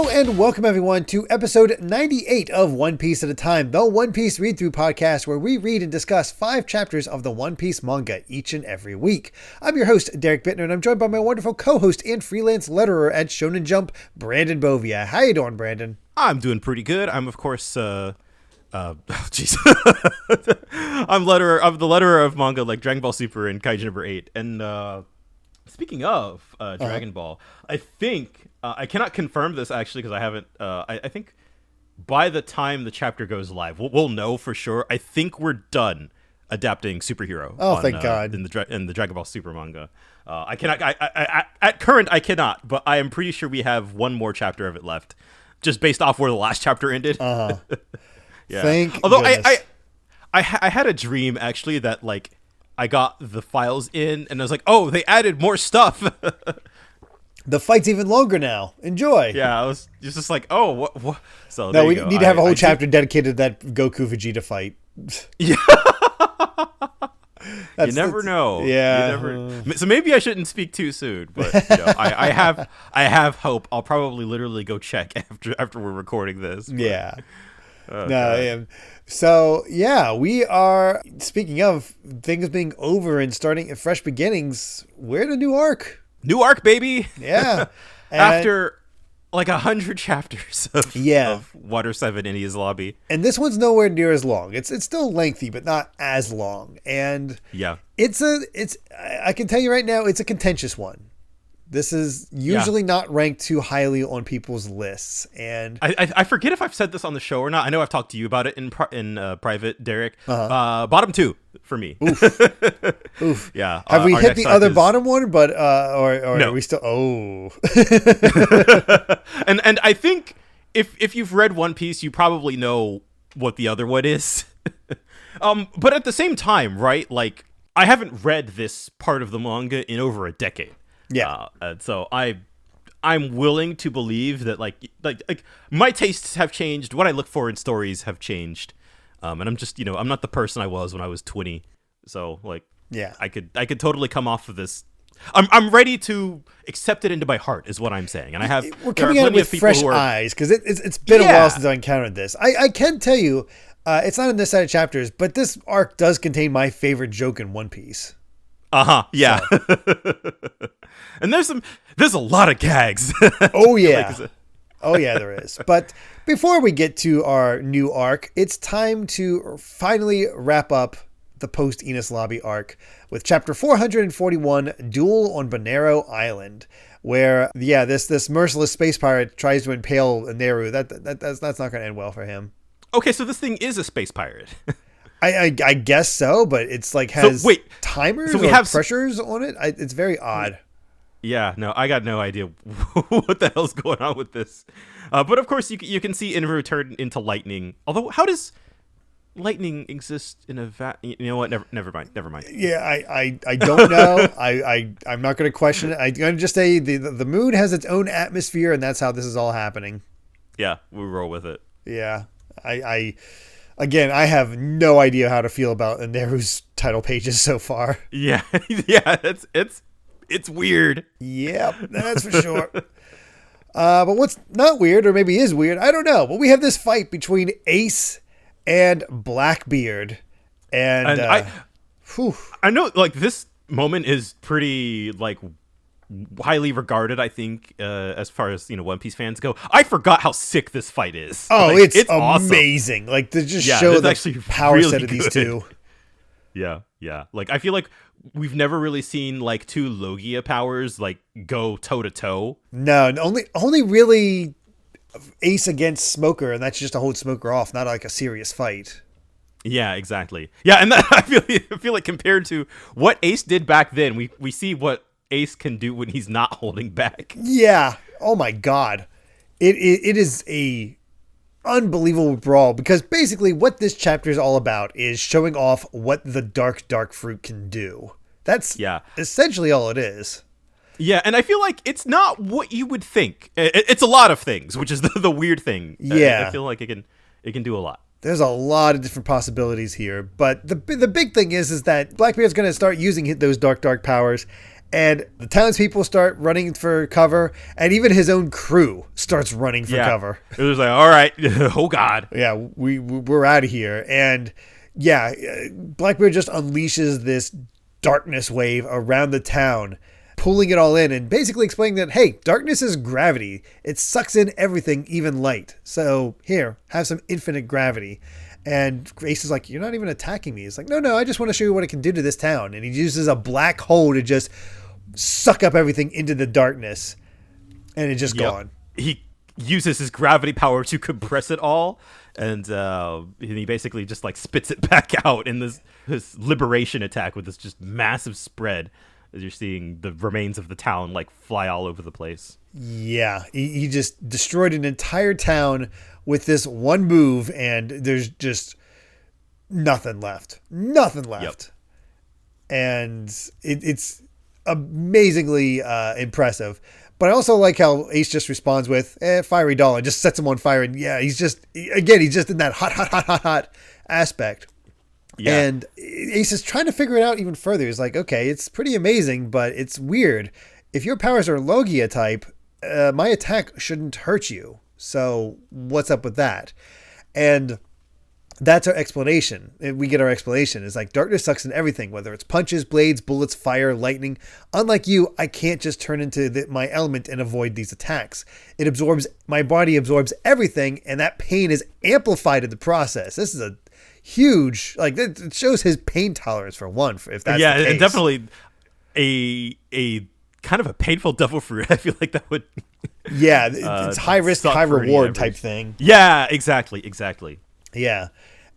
Hello and welcome everyone to episode 98 of One Piece at a Time, the One Piece read-through podcast where we read and discuss 5 chapters of the One Piece manga each and every week. I'm your host, Derek Bittner, and I'm joined by my wonderful co-host and freelance letterer at Shonen Jump, Brandon Bovia. How you doing, Brandon? I'm doing pretty good. I'm, of course, I'm the letterer of manga like Dragon Ball Super and Kaiju number 8. And speaking of Dragon Ball, I think... I cannot confirm this actually because I haven't. I think by the time the chapter goes live, we'll know for sure. I think we're done adapting superhero. Oh, thank God! In the Dragon Ball Super manga, I cannot. I at current I cannot, but I am pretty sure we have one more chapter of it left, just based off where the last chapter ended. Yeah. Although goodness. I had a dream actually that like I got the files in and I was like, oh, they added more stuff. The fight's even longer now. Enjoy. Yeah, it's just like, oh, what? So no, we need to have a whole chapter dedicated to that Goku Vegeta fight. Yeah. You never know. Yeah. So maybe I shouldn't speak too soon, but you know, I have hope. I'll probably literally go check after we're recording this. But, yeah. God. So yeah, we are, speaking of things being over and starting at fresh beginnings, we're in a new arc. New arc, baby. Yeah. After like 100 chapters of Water 7 in his lobby. And this one's nowhere near as long. It's still lengthy, but not as long. And yeah, I can tell you right now, it's a contentious one. This is usually not ranked too highly on people's lists, and I forget if I've said this on the show or not. I know I've talked to you about it in private, Derek. Bottom 2 for me. Oof. Yeah. Have we hit the other bottom one? But or no. Are we still? Oh. and I think if you've read One Piece, you probably know what the other one is. But at the same time, right? Like I haven't read this part of the manga in over a decade. Yeah. So I'm willing to believe that like my tastes have changed. What I look for in stories have changed. And I'm just, I'm not the person I was when I was 20. So like, yeah, I could totally come off of this. I'm ready to accept it into my heart is what I'm saying. And I have, we're coming at it with fresh eyes because it's been a while since I encountered this. I can tell you, it's not in this set of chapters, but this arc does contain my favorite joke in One Piece. Yeah. So. And there's a lot of gags. Oh yeah. Oh yeah, there is. But before we get to our new arc, it's time to finally wrap up the post-Enos Lobby arc with chapter 441, Duel on Bonero Island, where this merciless space pirate tries to impale Neru. That's not going to end well for him. Okay, so this thing is a space pirate. I guess so, but it's like has timers or pressures on it. It's very odd. Yeah, no, I got no idea what the hell's going on with this. But of course, you can see Inru turn into lightning. Although, how does lightning exist in a You know what? Never mind. Yeah, I don't know. I'm not going to question it. I'm going to just say the moon has its own atmosphere, and that's how this is all happening. Yeah, we roll with it. Yeah, Again, I have no idea how to feel about Neru's title pages so far. Yeah, it's weird. Yep, that's for sure. But what's not weird, or maybe is weird, I don't know. But we have this fight between Ace and Blackbeard, and I know like this moment is pretty like highly regarded, I think, as far as One Piece fans go. I forgot how sick this fight is. Oh, like, it's amazing. Like to just show the power really set of these two. Yeah. Like I feel like we've never really seen like two Logia powers like go toe to toe. No, only really Ace against Smoker, and that's just to hold Smoker off, not like a serious fight. Yeah, exactly. Yeah, and that, I feel like compared to what Ace did back then, we see what Ace can do when he's not holding back. Yeah. Oh my God. It is a unbelievable brawl, because basically what this chapter is all about is showing off what the dark fruit can do. That's essentially all it is. Yeah, and I feel like it's not what you would think. It's a lot of things, which is the weird thing. Yeah. I feel like it can do a lot. There's a lot of different possibilities here, but the big thing is that Blackbeard's going to start using those dark powers, And the townspeople start running for cover, and even his own crew starts running for cover. It was like, all right, oh God. Yeah, we're out of here. And yeah, Blackbeard just unleashes this darkness wave around the town, pulling it all in and basically explaining that, hey, darkness is gravity. It sucks in everything, even light. So here, have some infinite gravity. And Ace is like, you're not even attacking me. It's like, no, I just want to show you what it can do to this town. And he uses a black hole to just suck up everything into the darkness. And it's just gone. He uses his gravity power to compress it all. And he basically just like spits it back out in this liberation attack with this just massive spread as you're seeing the remains of the town like fly all over the place. Yeah, he just destroyed an entire town with this one move, and there's just nothing left. Yep. And it's amazingly impressive. But I also like how Ace just responds with fiery doll and just sets him on fire. And yeah, he's just in that hot aspect. Yeah. And Ace is trying to figure it out even further. He's like, okay, it's pretty amazing, but it's weird. If your powers are Logia type, my attack shouldn't hurt you. So what's up with that? And that's our explanation. We get our explanation. It's like darkness sucks in everything, whether it's punches, blades, bullets, fire, lightning. Unlike you, I can't just turn into my element and avoid these attacks. My body absorbs everything, and that pain is amplified in the process. This is a huge, like, it shows his pain tolerance for one, if that's the case. And definitely a kind of a painful devil fruit. I feel like that would it's high risk, high reward type thing. Yeah, exactly. Yeah.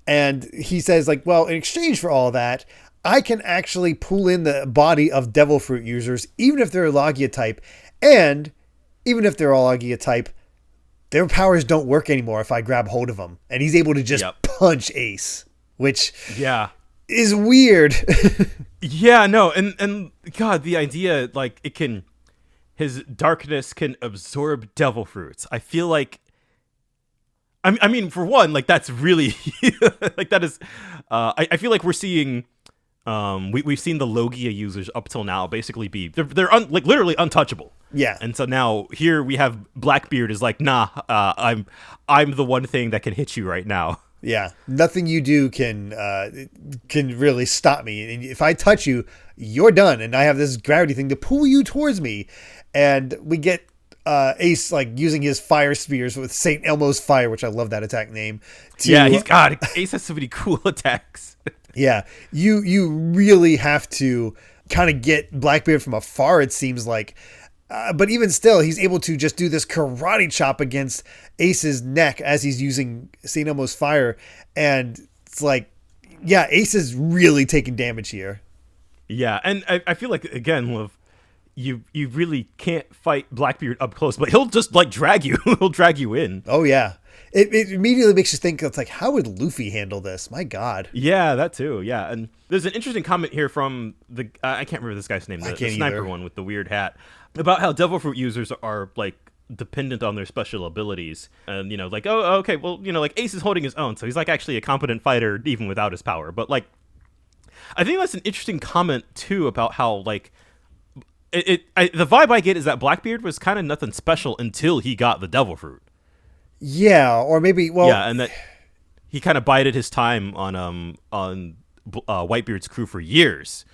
And he says, like, well, in exchange for all that, I can actually pull in the body of devil fruit users, even if they're Logia type. And even if they're all Logia type, their powers don't work anymore if I grab hold of them. And he's able to just punch Ace, which is weird. Yeah, no. And God, the idea, like, his darkness can absorb devil fruits. I feel like, I mean, for one, like, that's really like, that is I feel like we're seeing we've seen the Logia users up till now basically they're like literally untouchable. Yeah. And so now here we have Blackbeard is like, nah, I'm the one thing that can hit you right now. Yeah, nothing you do can really stop me. And if I touch you, you're done. And I have this gravity thing to pull you towards me. And we get Ace like using his fire spears with St. Elmo's fire, which I love that attack name. Ace has so many cool attacks. Yeah, you really have to kind of get Blackbeard from afar, it seems like. But even still, he's able to just do this karate chop against Ace's neck as he's using St. Elmo's fire. And it's like, yeah, Ace is really taking damage here. Yeah, and I feel like, again, Liv, you really can't fight Blackbeard up close, but he'll just like drag you. He'll drag you in. Oh, yeah. It immediately makes you think, it's like, how would Luffy handle this? My God. Yeah, that too. Yeah. And there's an interesting comment here from I can't remember this guy's name, the sniper one with the weird hat, about how devil fruit users are like dependent on their special abilities. And, you know, like, oh, okay, well, you know, like Ace is holding his own, so he's like actually a competent fighter even without his power. But like, I think that's an interesting comment too about how like, the vibe I get is that Blackbeard was kind of nothing special until he got the devil fruit. Yeah, or maybe, well, yeah, and that he kind of bided his time on Whitebeard's crew for years.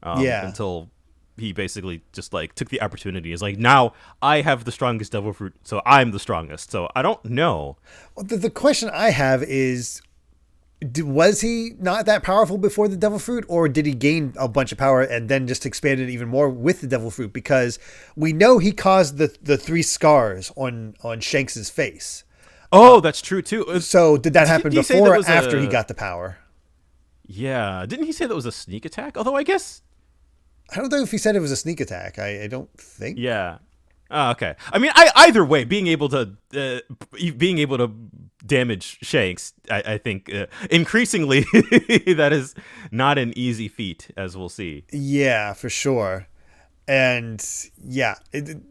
Until he basically just like took the opportunity. Is like, now I have the strongest devil fruit, so I'm the strongest. So I don't know. Well, the question I have is, was he not that powerful before the devil fruit, or did he gain a bunch of power and then just expanded even more with the devil fruit? Because we know he caused the 3 scars on Shanks's face. Oh, that's true too. So did that happen before or after he got the power? Yeah, didn't he say that was a sneak attack? Although I guess I don't know if he said it was a sneak attack. I don't think. Yeah. Oh, okay. I mean, either way, being able to damage Shanks, I think increasingly that is not an easy feat, as we'll see. Yeah, for sure. And yeah,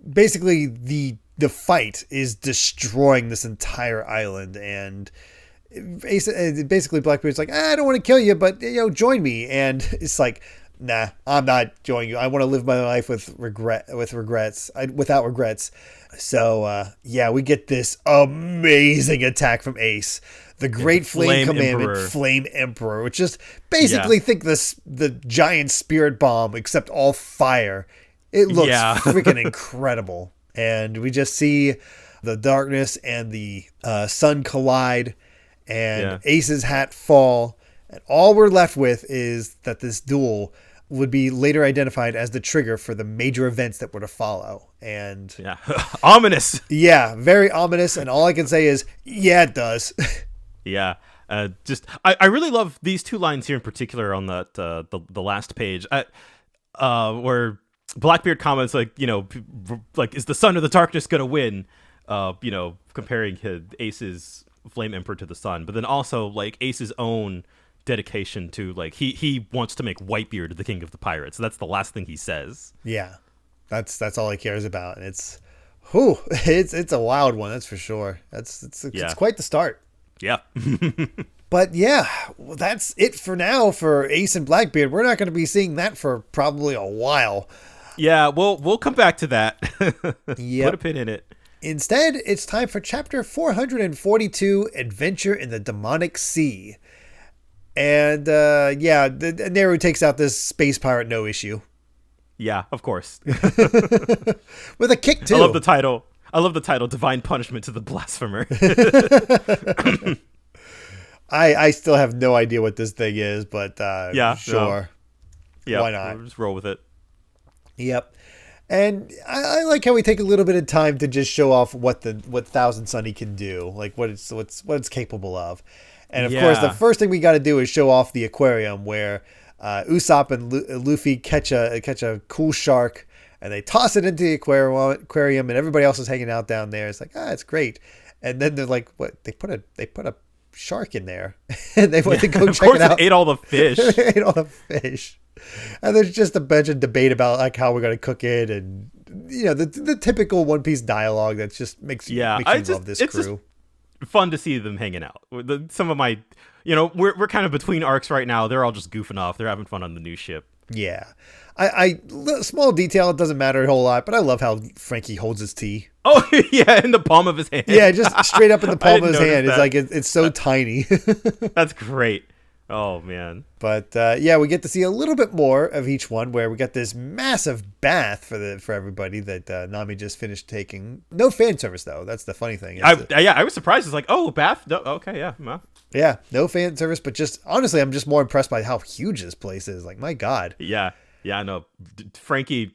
basically the fight is destroying this entire island, and basically Blackbeard's like, I don't want to kill you, but join me. And it's like, nah, I'm not joining you. I want to live my life without regrets. So, yeah, we get this amazing attack from Ace. The Great Flame Commandment, Emperor. Flame Emperor, which just basically think the giant spirit bomb, except all fire. It looks freaking incredible. And we just see the darkness and the sun collide, and Ace's hat fall. And all we're left with is that this duel would be later identified as the trigger for the major events that were to follow. And ominous. Yeah, very ominous. And all I can say is, yeah, it does. Yeah. I really love these two lines here in particular on that the last page, where Blackbeard comments like, is the sun or the darkness gonna win? Comparing Ace's Flame Emperor to the sun, but then also like Ace's own dedication to like he wants to make Whitebeard the king of the pirates. That's the last thing he says. Yeah, that's all he cares about, and it's a wild one, that's for sure. It's quite the start. Yeah. But yeah, that's it for now for Ace and Blackbeard. We're not going to be seeing that for probably a while. Yeah, we'll come back to that. Yep. Put a pin in it. Instead, it's time for chapter 442, Adventure in the Demonic Sea. And Neru takes out this space pirate no issue. Yeah, of course. With a kick too. I love the title, Divine Punishment to the Blasphemer. I still have no idea what this thing is, but sure. No. Yeah, why not? We'll just roll with it. Yep. And I like how we take a little bit of time to just show off what Thousand Sunny can do, like what it's capable of. And of course, the first thing we got to do is show off the aquarium where Usopp and Luffy catch a cool shark, and they toss it into the aquarium, and everybody else is hanging out down there. It's like, it's great. And then they're like, what? They put a shark in there, and they went to go check it out. It ate all the fish. Ate all the fish. And there's just a bunch of debate about like how we're going to cook it, and the typical One Piece dialogue that just makes you love this crew. It's fun to see them hanging out. Some of my, we're kind of between arcs right now. They're all just goofing off. They're having fun on the new ship. Yeah. I small detail, it doesn't matter a whole lot, but I love how Frankie holds his tea. Oh, yeah, in the palm of his hand. Yeah, just straight up in the palm of his hand. It's like it's so tiny. That's great. Oh, man. But we get to see a little bit more of each one, where we got this massive bath for everybody that Nami just finished taking. No fan service, though. That's the funny thing. I was surprised. It's like, oh, bath? No, okay, yeah. Well. Yeah, no fan service, but just honestly, I'm just more impressed by how huge this place is. Like, my God. Yeah, I know. Frankie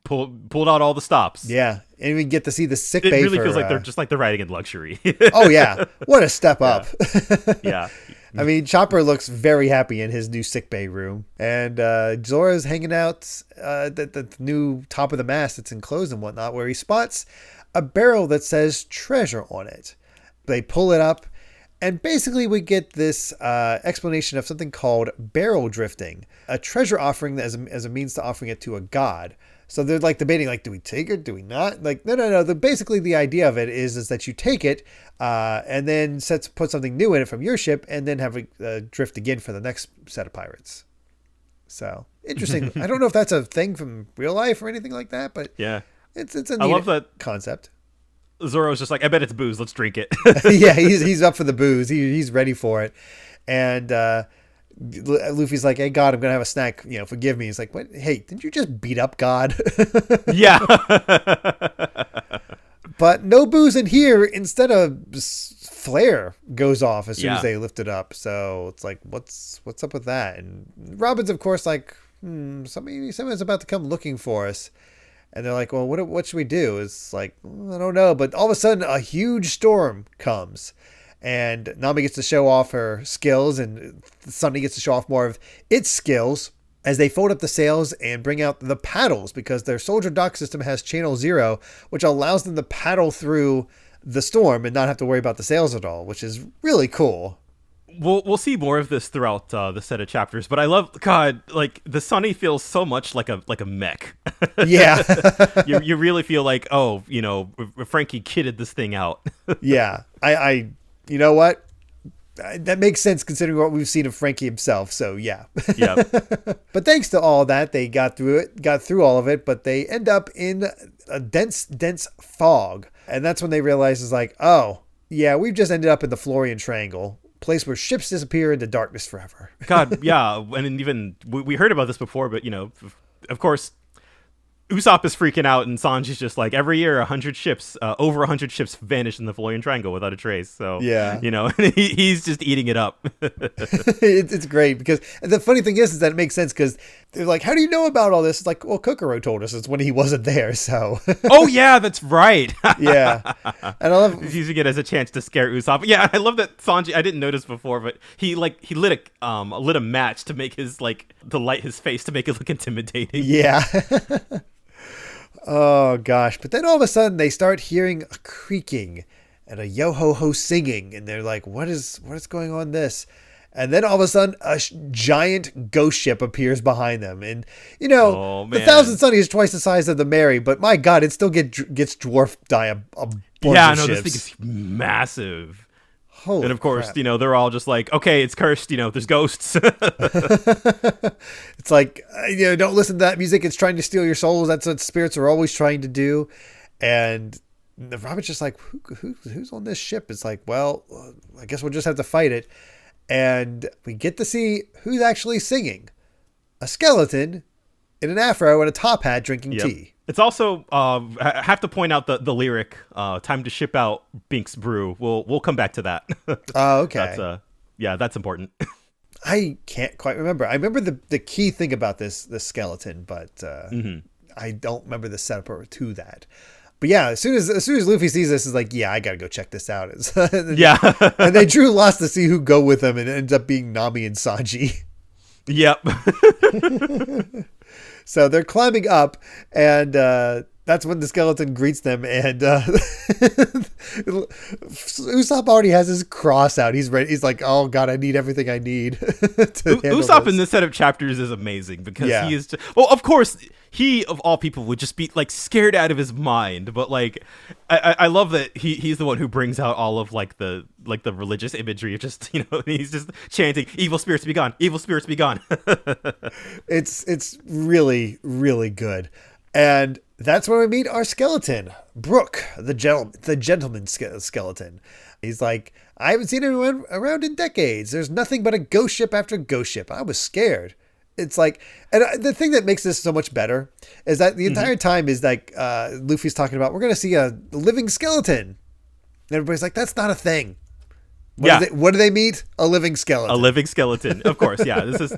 pulled out all the stops. Yeah, and we get to see the sick bay. It really feels like they're just like they're riding in luxury. Oh, yeah. What a step up. Yeah. I mean, Chopper looks very happy in his new sickbay room, and Zora's hanging out at the new top of the mast that's enclosed and whatnot, where he spots a barrel that says treasure on it. They pull it up, and basically we get this explanation of something called barrel drifting, a treasure offering as a means to offering it to a god. So they're like debating, like, do we take it? Do we not? Like, no. Basically, the idea of it is that you take it and then put something new in it from your ship, and then have it drift again for the next set of pirates. So interesting. I don't know if that's a thing from real life or anything like that, but yeah, it's a neat love that concept. Zoro's just like, I bet it's booze. Let's drink it. Yeah, he's up for the booze. He's ready for it, and. Luffy's like, hey, God, I'm going to have a snack. Forgive me. He's like, what? Hey, didn't you just beat up God? Yeah. But no booze in here. Instead, a flare goes off as soon as they lift it up. So it's like, what's up with that? And Robin's, of course, like, someone's about to come looking for us. And they're like, well, what should we do? It's like, I don't know. But all of a sudden, a huge storm comes. And Nami gets to show off her skills, and Sunny gets to show off more of its skills as they fold up the sails and bring out the paddles, because their soldier dock system has channel 0, which allows them to paddle through the storm and not have to worry about the sails at all, which is really cool. We'll see more of this throughout the set of chapters, but I love, God, like the Sunny feels so much like a mech. Yeah. you really feel like, Frankie kitted this thing out. Yeah. I you know what? that makes sense considering what we've seen of Frankie himself. So yeah. Yeah. But thanks to all that, they got through all of it, but they end up in a dense fog. And that's when they realize is like, oh, yeah, we've just ended up in the Florian Triangle, place where ships disappear into darkness forever. God, yeah. And even we heard about this before, but, of course, Usopp is freaking out, and Sanji's just like, every year, over 100 ships vanish in the Florian Triangle without a trace. So, yeah, he's just eating it up. It's great because the funny thing is that it makes sense because they're like, how do you know about all this? It's like, well, Kokoro told us it's when he wasn't there. So, oh yeah, that's right. Yeah, and I love he's using it as a chance to scare Usopp. Yeah, I love that Sanji. I didn't notice before, but he lit a match to make to light his face to make it look intimidating. Yeah. Oh gosh, but then all of a sudden they start hearing a creaking and a yo-ho-ho singing, and they're like, what is going on this? And then all of a sudden a giant ghost ship appears behind them, and the Thousand Sunny is twice the size of the Mary, but my god, it still gets dwarfed by a bunch of ships. This thing is massive. Holy and of course, crap. They're all just like, okay, it's cursed, there's ghosts. It's like, don't listen to that music. It's trying to steal your souls. That's what spirits are always trying to do. And Robin's just like, who's on this ship? It's like, well, I guess we'll just have to fight it. And we get to see who's actually singing. A skeleton in an afro and a top hat drinking tea. It's also, I have to point out the lyric, time to ship out Bink's brew. We'll come back to that. Oh, okay. That's important. I can't quite remember. I remember the key thing about this skeleton, but I don't remember the setup to that. But yeah, as soon as Luffy sees this, is like, yeah, I gotta go check this out. Yeah. And they drew lots to see who go with them, and it ends up being Nami and Sanji. Yep. So they're climbing up, and that's when the skeleton greets them, and Usopp already has his cross out. He's ready. He's like, oh god, I need everything I need. Usopp in this set of chapters is amazing because he is well, of course, he of all people would just be like scared out of his mind, but like I love that he's the one who brings out all of like the religious imagery of just he's just chanting, evil spirits be gone, evil spirits be gone. It's really, really good. And that's where we meet our skeleton, Brook, the gentleman skeleton. He's like, I haven't seen anyone around in decades. There's nothing but a ghost ship after ghost ship. I was scared. It's like, and the thing that makes this so much better is that the entire time is like, Luffy's talking about, we're going to see a living skeleton. And everybody's like, that's not a thing. What do they meet? A living skeleton. A living skeleton. Of course. Yeah. This is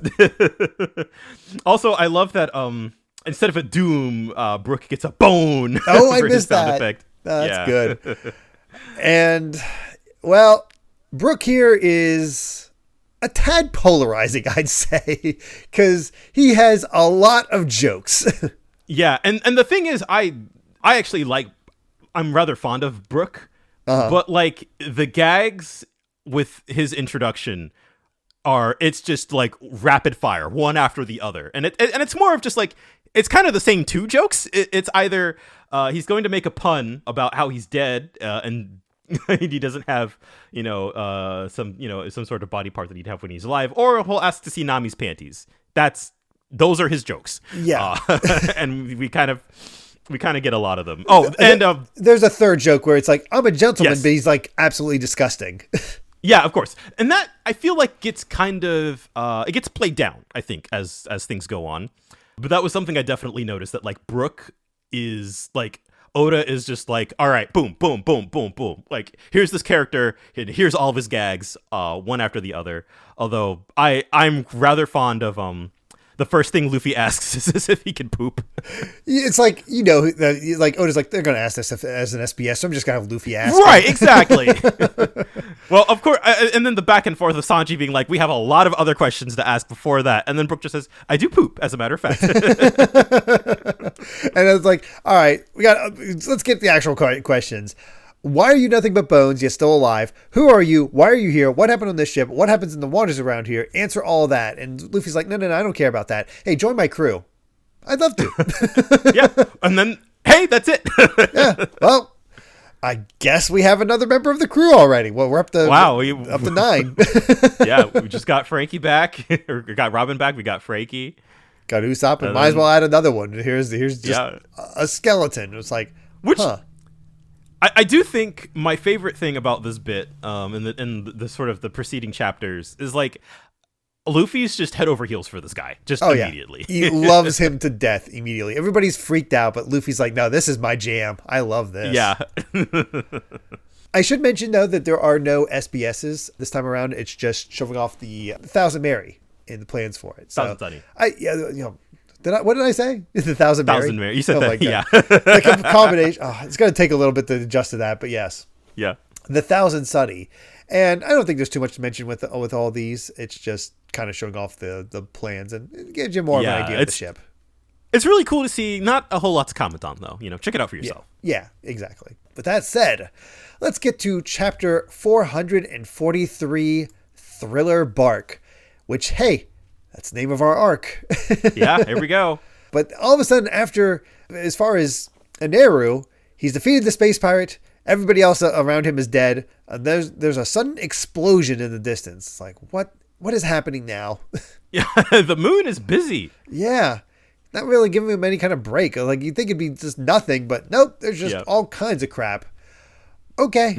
also, I love that, instead of a doom, Brook gets a bone. Oh, I missed that. Effect. That's good. And, well, Brook here is a tad polarizing, I'd say, because he has a lot of jokes. Yeah, and the thing is, I actually I'm rather fond of Brook, but like the gags with his introduction it's just like rapid fire, one after the other, and it's more of just like, it's kind of the same two jokes. It's either he's going to make a pun about how he's dead and he doesn't have some sort of body part that he'd have when he's alive, or he'll ask to see Nami's panties. Those are his jokes. Yeah, and we kind of get a lot of them. Oh, and there's a third joke where it's like, I'm a gentleman, but he's like absolutely disgusting. Yeah, of course. And that, I feel like, gets kind of it gets played down, I think, as things go on. But that was something I definitely noticed, that like Brook is like, Oda is just like, all right, boom, boom, boom, boom, boom. Like, here's this character, and here's all of his gags, one after the other. Although I'm rather fond of the first thing Luffy asks is if he can poop. It's like, like Oda's like, they're going to ask this as an SBS, so I'm just going to have Luffy ask. Right, exactly. Well, of course, and then the back and forth of Sanji being like, we have a lot of other questions to ask before that. And then Brook just says, I do poop, as a matter of fact. And I was like, all right, let's get the actual questions. Why are you nothing but bones, yet still alive? Who are you? Why are you here? What happened on this ship? What happens in the waters around here? Answer all that. And Luffy's like, no, I don't care about that. Hey, join my crew. I'd love to. Yeah. And then, hey, that's it. Yeah. Well, I guess we have another member of the crew already. Well, we're up to up to 9. Yeah, we just got Frankie back, or got Robin back. We got Frankie, got Usopp, and might as well add another one. Here's just a skeleton. It's like, which I do think my favorite thing about this bit, in the sort of the preceding chapters, is like Luffy's just head over heels for this guy, just immediately. Yeah. He loves him to death immediately. Everybody's freaked out, but Luffy's like, no, this is my jam. I love this. Yeah. I should mention, though, that there are no SBSs this time around. It's just shoving off the Thousand Mary in the plans for it. So, Thousand what did I say? The Thousand Mary? Thousand Mary. You said that, yeah. Like a combination. Oh, it's going to take a little bit to adjust to that, but yes. Yeah. The Thousand Sunny. And I don't think there's too much to mention with all these. It's just kind of showing off the plans and it gives you more of an idea of the ship. It's really cool to see. Not a whole lot to comment on, though. Check it out for yourself. Yeah, exactly. With that said, let's get to chapter 443, Thriller Bark, which, hey, that's the name of our arc. Yeah, here we go. But all of a sudden, as far as Aneru, he's defeated the space pirate. Everybody else around him is dead. And there's a sudden explosion in the distance. It's like, what is happening now? Yeah, the moon is busy. Yeah. Not really giving him any kind of break. Like, you'd think it'd be just nothing, but nope, there's just all kinds of crap. Okay.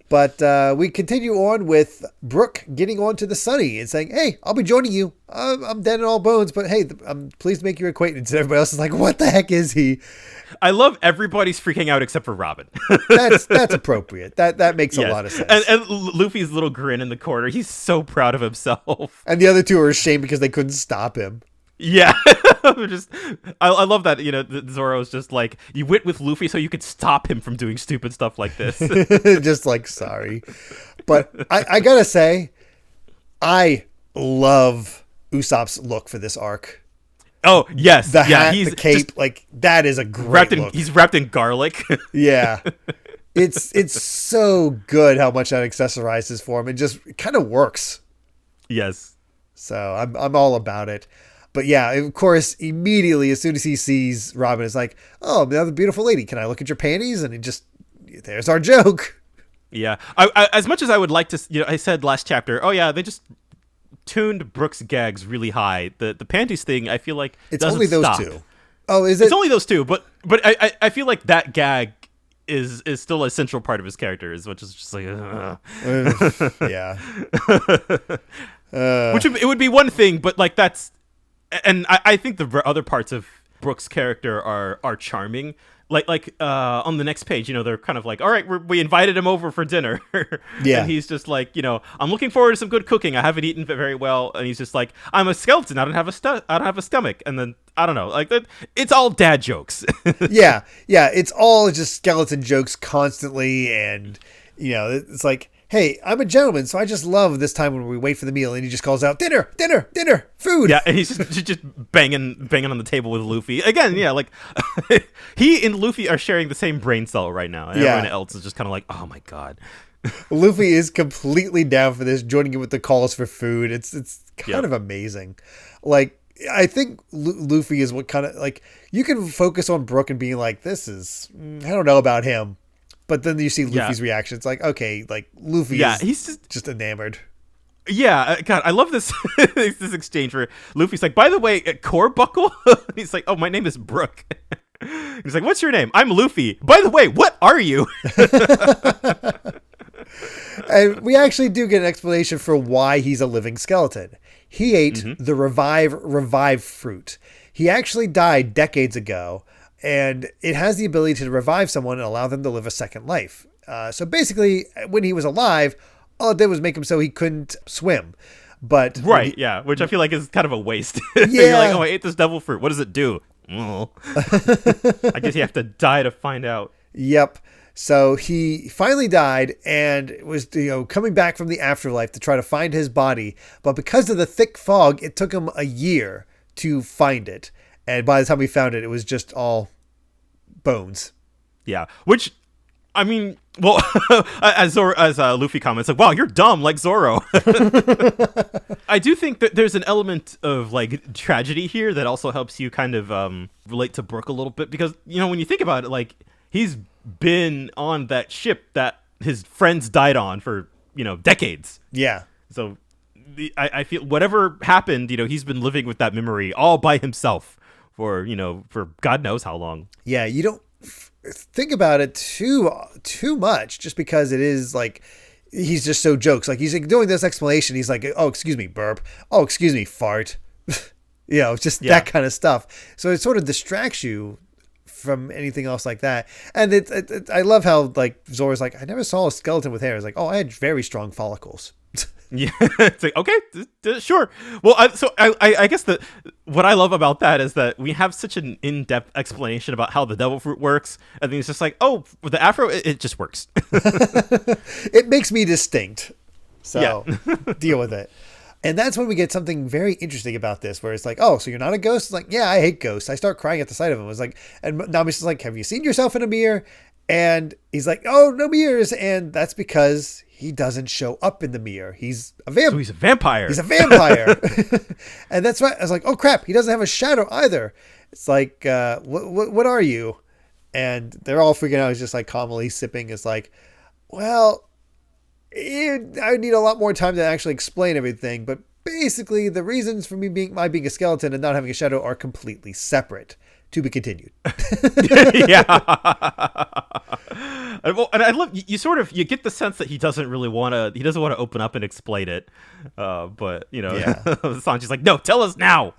But we continue on with Brook getting onto the Sunny and saying, hey, I'll be joining you. I'm dead in all bones, but hey, I'm pleased to make your acquaintance. And everybody else is like, what the heck is he? I love everybody's freaking out except for Robin. That's appropriate. That makes a lot of sense. And Luffy's little grin in the corner. He's so proud of himself. And the other two are ashamed because they couldn't stop him. Yeah. I love that, Zoro's just like, you went with Luffy so you could stop him from doing stupid stuff like this. Just like, sorry. But I gotta say, I love Usopp's look for this arc. Oh, yes. The hat, the cape, like, that is a great look. He's wrapped in garlic. Yeah. It's so good how much that accessorizes for him. It just kind of works. Yes. So I'm all about it. But yeah, of course, immediately as soon as he sees Robin, it's like, oh, another beautiful lady. Can I look at your panties? And there's our joke. Yeah. I as much as I would like to, I said last chapter, oh yeah, they just tuned Brook's gags really high. The panties thing, I feel like it's only those two. Oh, is it? It's only those two, but I feel like that gag is still a central part of his character, as much as just like, yeah. Which it would be one thing, but like that's. And I think the other parts of Brook's character are charming. Like on the next page, they're kind of like, all right, we invited him over for dinner. Yeah. And he's just like, I'm looking forward to some good cooking. I haven't eaten very well. And he's just like, I'm a skeleton. I don't have a stomach. And then I don't know, like that. It's all dad jokes. Yeah. It's all just skeleton jokes constantly, and it's like, hey, I'm a gentleman, so I just love this time when we wait for the meal, and he just calls out, dinner, food. Yeah, and he's just banging on the table with Luffy. Again, yeah, like, he and Luffy are sharing the same brain cell right now, and everyone else is just kind of like, oh my god. Luffy is completely down for this, joining in with the calls for food. It's kind of amazing. Like, I think Luffy is what kind of, like, you can focus on Brook and being like, this is, I don't know about him. But then you see Luffy's reaction. It's like, okay, like, Luffy is he's just enamored. Yeah, God, I love this this exchange where Luffy's like, by the way, core buckle? He's like, oh, my name is Brook. He's like, what's your name? I'm Luffy. By the way, what are you? And we actually do get an explanation for why he's a living skeleton. He ate the revive fruit. He actually died decades ago. And it has the ability to revive someone and allow them to live a second life. So basically, when he was alive, all it did was make him so he couldn't swim. But right, which I feel like is kind of a waste. Yeah. You're like, oh, I ate this devil fruit. What does it do? Well, I guess you have to die to find out. Yep. So he finally died and was coming back from the afterlife to try to find his body. But because of the thick fog, it took him a year to find it. And by the time we found it, it was just all bones. Yeah, which, I mean, well, as Luffy comments, like, wow, you're dumb, like Zoro. I do think that there's an element of, like, tragedy here that also helps you kind of relate to Brook a little bit. Because, when you think about it, like, he's been on that ship that his friends died on for, decades. Yeah. So I feel whatever happened, he's been living with that memory all by himself for God knows how long. Yeah, you don't think about it too much, just because it is like he's just so jokes. Like he's like doing this explanation. He's like, "Oh, excuse me, burp. Oh, excuse me, fart." Just that kind of stuff. So it sort of distracts you from anything else like that. And I love how like Zora's like, "I never saw a skeleton with hair." It's like, "Oh, I had very strong follicles." Yeah, it's like, okay, sure. Well, I guess that what I love about that is that we have such an in-depth explanation about how the devil fruit works, and then it's just like, oh, with the afro, it just works. It makes me distinct, so yeah. deal with it. And that's when we get something very interesting about this, where it's like, oh, so you're not a ghost? It's like, yeah, I hate ghosts. I start crying at the sight of them. It's like, and Nami's just like, have you seen yourself in a mirror? And he's like, oh, no mirrors. And that's because he doesn't show up in the mirror. He's a vampire. So he's a vampire. He's a vampire. And that's why I was like, oh, crap. He doesn't have a shadow either. It's like, what are you? And they're all freaking out. He's just like calmly sipping. It's like, well, I need a lot more time to actually explain everything. But basically, the reasons for me being a skeleton and not having a shadow are completely separate. To be continued. Yeah. And I love you get the sense that he doesn't want to open up and explain it. But Sanji's like, no, tell us now.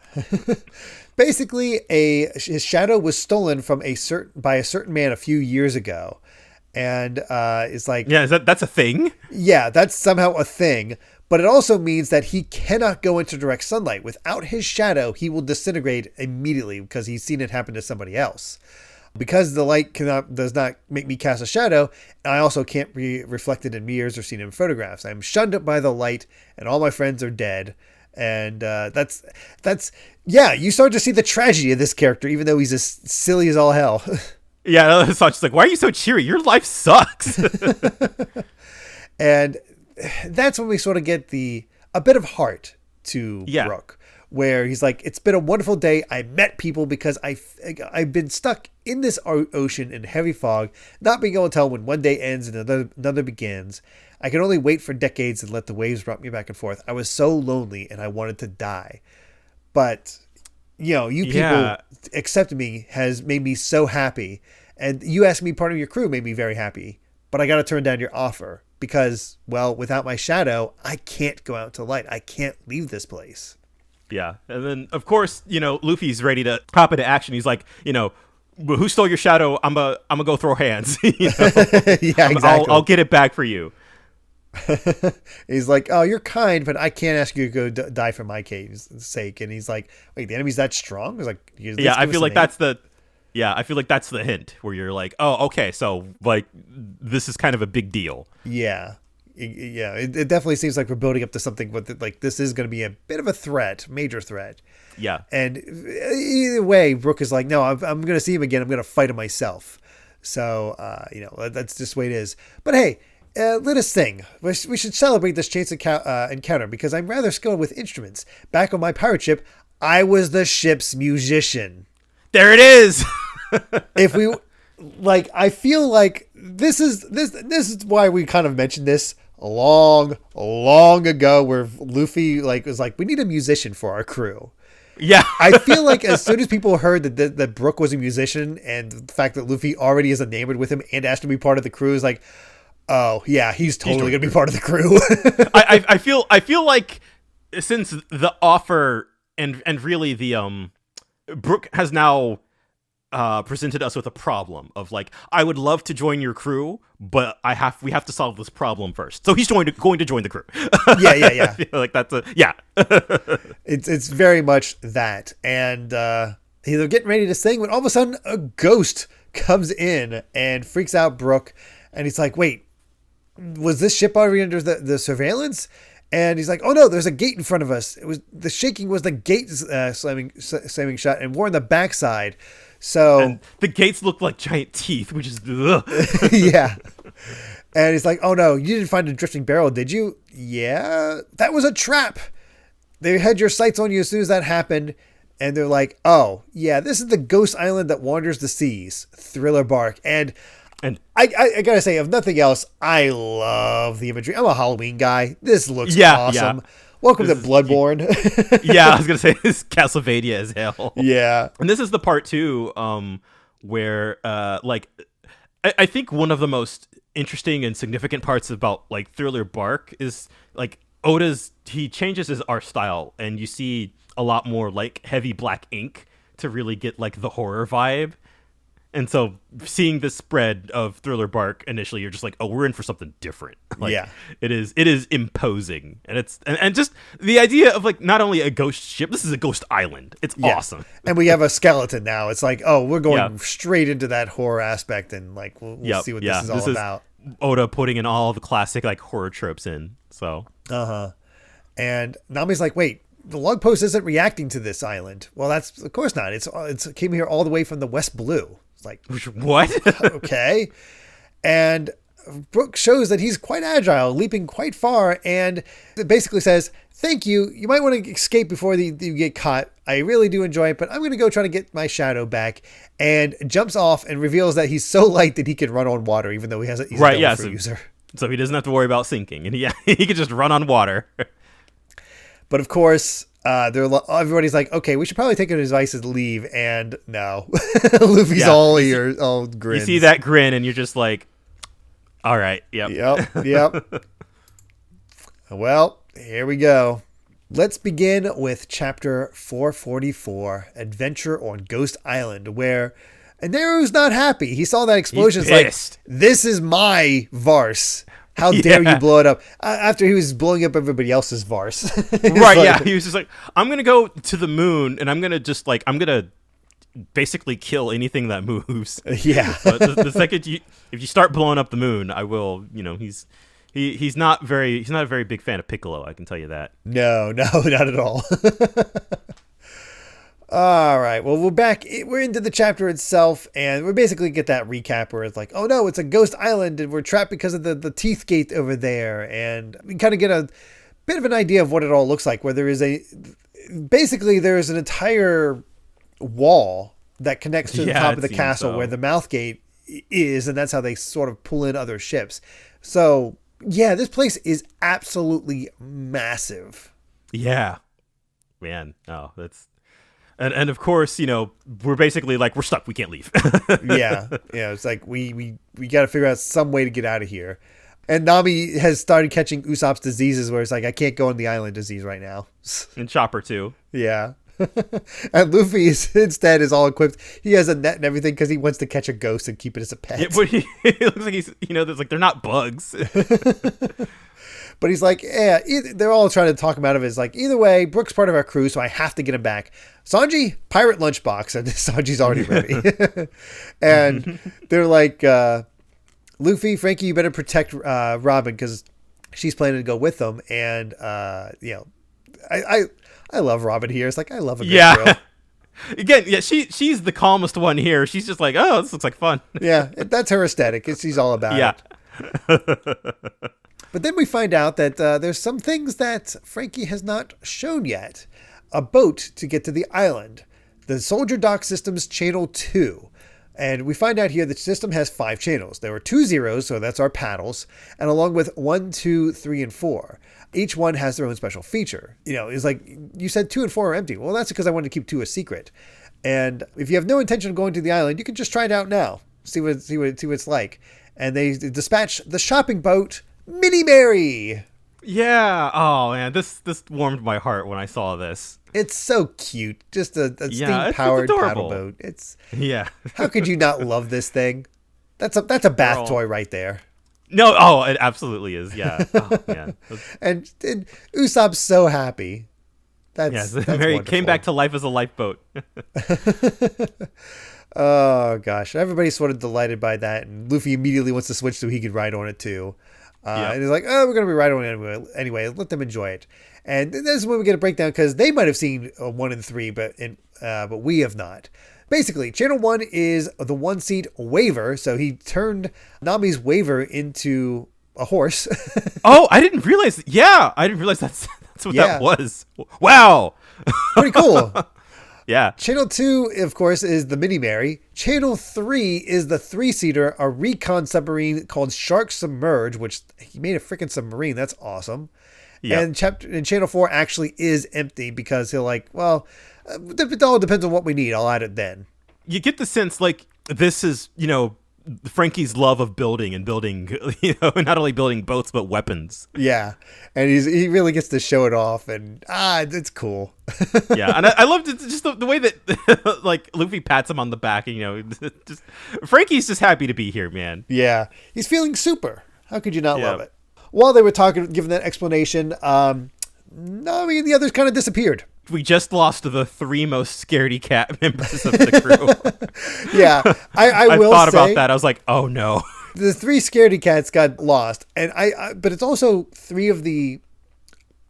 Basically, his shadow was stolen from by a certain man a few years ago. And it's like, yeah, that's a thing? Yeah, that's somehow a thing. But it also means that he cannot go into direct sunlight. Without his shadow, he will disintegrate immediately because he's seen it happen to somebody else. Because the light does not make me cast a shadow, I also can't be reflected in mirrors or seen in photographs. I'm shunned by the light, and all my friends are dead. And that's you start to see the tragedy of this character, even though he's as silly as all hell. Yeah, so it's like, why are you so cheery? Your life sucks. And that's when we sort of get a bit of heart to Brook, where he's like, it's been a wonderful day. I met people because I've been stuck in this ocean in heavy fog, not being able to tell when one day ends and another begins. I can only wait for decades and let the waves rock me back and forth. I was so lonely and I wanted to die. But, people accepting me has made me so happy. And you asked me part of your crew made me very happy. But I got to turn down your offer. Because, well, without my shadow, I can't go out to light. I can't leave this place. Yeah. And then, of course, Luffy's ready to pop into action. He's like, who stole your shadow? I'm gonna go throw hands. Yeah, exactly. I'll get it back for you. He's like, oh, you're kind, but I can't ask you to go die for my sake. And he's like, wait, the enemy's that strong? He's like, yeah, I feel like that's the... Yeah, I feel like that's the hint where you're like, oh, okay, so like this is kind of a big deal. Yeah. It definitely seems like we're building up to something with like this is going to be a bit of a threat, major threat. Yeah. And either way, Brook is like, no, I'm going to see him again. I'm going to fight him myself. So, that's just the way it is. But hey, let us sing. We should celebrate this chance encounter because I'm rather skilled with instruments. Back on my pirate ship, I was the ship's musician. There it is. If we I feel like this is why we kind of mentioned this long ago, where Luffy was like, we need a musician for our crew. Yeah. I feel like as soon as people heard that Brook was a musician and the fact that Luffy already is enamored with him and asked to be part of the crew is like, oh yeah, he's totally gonna be part of the crew. I feel like since the offer and really the Brook has now presented us with a problem of like, I would love to join your crew, but we have to solve this problem first. So he's going to join the crew. Yeah. I feel like that's It's very much that, and they're getting ready to sing when all of a sudden a ghost comes in and freaks out Brook, and he's like, wait, was this ship already under the surveillance? And he's like, oh no, there's a gate in front of us. It was the shaking was the gate slamming shut, and we're on the backside. So and the gates look like giant teeth, which is yeah. And he's like, oh no, you didn't find a drifting barrel, did you? Yeah, that was a trap. They had your sights on you as soon as that happened. And they're like, oh yeah, this is the ghost island that wanders the seas. Thriller bark. And And I gotta say, if nothing else, I love the imagery. I'm a Halloween guy. This looks awesome. Welcome to Bloodborne. Yeah, I was gonna say this Castlevania as hell. Yeah, and this is the part too, where like I think one of the most interesting and significant parts about like Thriller Bark is like he changes his art style, and you see a lot more like heavy black ink to really get like the horror vibe. And so seeing this spread of Thriller Bark initially, you're just like, oh, we're in for something different. Like, yeah, it is imposing. And it's and just the idea of like not only a ghost ship, this is a ghost island. It's awesome. And we have a skeleton now. It's like, oh, we're going straight into that horror aspect, and like we'll see what this is all about. Oda putting in all the classic like horror tropes in. So and Nami's like, wait, the log post isn't reacting to this island. Well, that's of course not. It came here all the way from the West Blue. Like, what? Okay. And Brook shows that he's quite agile, leaping quite far, and it basically says, thank you. You might want to escape before you get caught. I really do enjoy it, but I'm going to go try to get my shadow back. And jumps off and reveals that he's so light that he can run on water, even though he's a Delphi user. So he doesn't have to worry about sinking, and he can just run on water. But of course, everybody's like, okay, we should probably take his advice and leave. And no, Luffy's all ears, all grins. You see that grin, and you're just like, all right, yep. Well, here we go. Let's begin with chapter 444, Adventure on Ghost Island, where Neru's not happy. He saw that explosion. He's pissed. Like, this is my Vars. How dare you blow it up? After he was blowing up everybody else's Vars. Right, he was just like, I'm going to go to the moon, and I'm going to basically kill anything that moves. Yeah. But the second if you start blowing up the moon, I will, he's not a very big fan of Piccolo, I can tell you that. No, not at all. All right. Well, we're into the chapter itself, and we basically get that recap where it's like, oh no, it's a ghost island, and we're trapped because of the teeth gate over there, and we kind of get a bit of an idea of what it all looks like, where there is an entire wall that connects to the top of the castle where the mouth gate is, and that's how they sort of pull in other ships. So yeah, this place is absolutely massive. Yeah, man. Oh, that's. And of course, we're basically like, we're stuck. We can't leave. Yeah. It's like we got to figure out some way to get out of here. And Nami has started catching Usopp's diseases, where it's like, I can't go on the island disease right now. And Chopper too. Yeah. And Luffy instead is all equipped. He has a net and everything because he wants to catch a ghost and keep it as a pet. Yeah, but he looks like he's, there's like, they're not bugs. But he's like, yeah, they're all trying to talk him out of it. It's like, either way, Brook's part of our crew, so I have to get him back. Sanji, pirate lunchbox. And Sanji's already ready. And they're like, Luffy, Frankie, you better protect Robin because she's planning to go with them. And, I love Robin here. It's like, I love a good girl. Again, she's the calmest one here. She's just like, oh, this looks like fun. Yeah, that's her aesthetic. She's all about it. But then we find out that there's some things that Frankie has not shown yet. A boat to get to the island. The Soldier Dock System's Channel 2. And we find out here the system has 5 channels. There were 2 zeros, so that's our paddles, and along with 1, 2, 3, and 4. Each one has their own special feature. It's like, you said 2 and 4 are empty. Well, that's because I wanted to keep 2 a secret. And if you have no intention of going to the island, you can just try it out now. See what it's like. And they dispatch the shopping boat, Mini Mary. Yeah. Oh man, this warmed my heart when I saw this. It's so cute. Just a steam-powered paddle boat. How could you not love this thing? That's a bath toy right there. No, oh, it absolutely is. Yeah. Oh man. and Usopp's so happy. That's Mary came back to life as a lifeboat. Oh gosh, everybody's sort of delighted by that, and Luffy immediately wants to switch so he could ride on it too. And he's like, oh, we're going to be riding on it anyway. Let them enjoy it. And this is when we get a breakdown because they might have seen 1 and 3, but we have not. Basically, Channel 1 is the 1-seat Waver. So he turned Nami's Waver into a horse. Oh, I didn't realize. Yeah, I didn't realize that's what that was. Wow. Pretty cool. Yeah. Channel 2, of course, is the Mini Mary. Channel 3 is the 3-seater, a recon submarine called Shark Submerge, which he made a freaking submarine. That's awesome. Yep. And Channel 4 actually is empty because he'll it all depends on what we need. I'll add it then. You get the sense this is, Frankie's love of building, not only building boats, but weapons. Yeah. And he really gets to show it off, and it's cool. Yeah. And I loved it, just the way that Luffy pats him on the back, just Frankie's just happy to be here, man. Yeah. He's feeling super. How could you not love it? While they were giving that explanation, the others kind of disappeared. We just lost the 3 most scaredy cat members of the crew. Yeah, I will thought say, about that. I was like, oh no. The 3 scaredy cats got lost, and but it's also 3 of the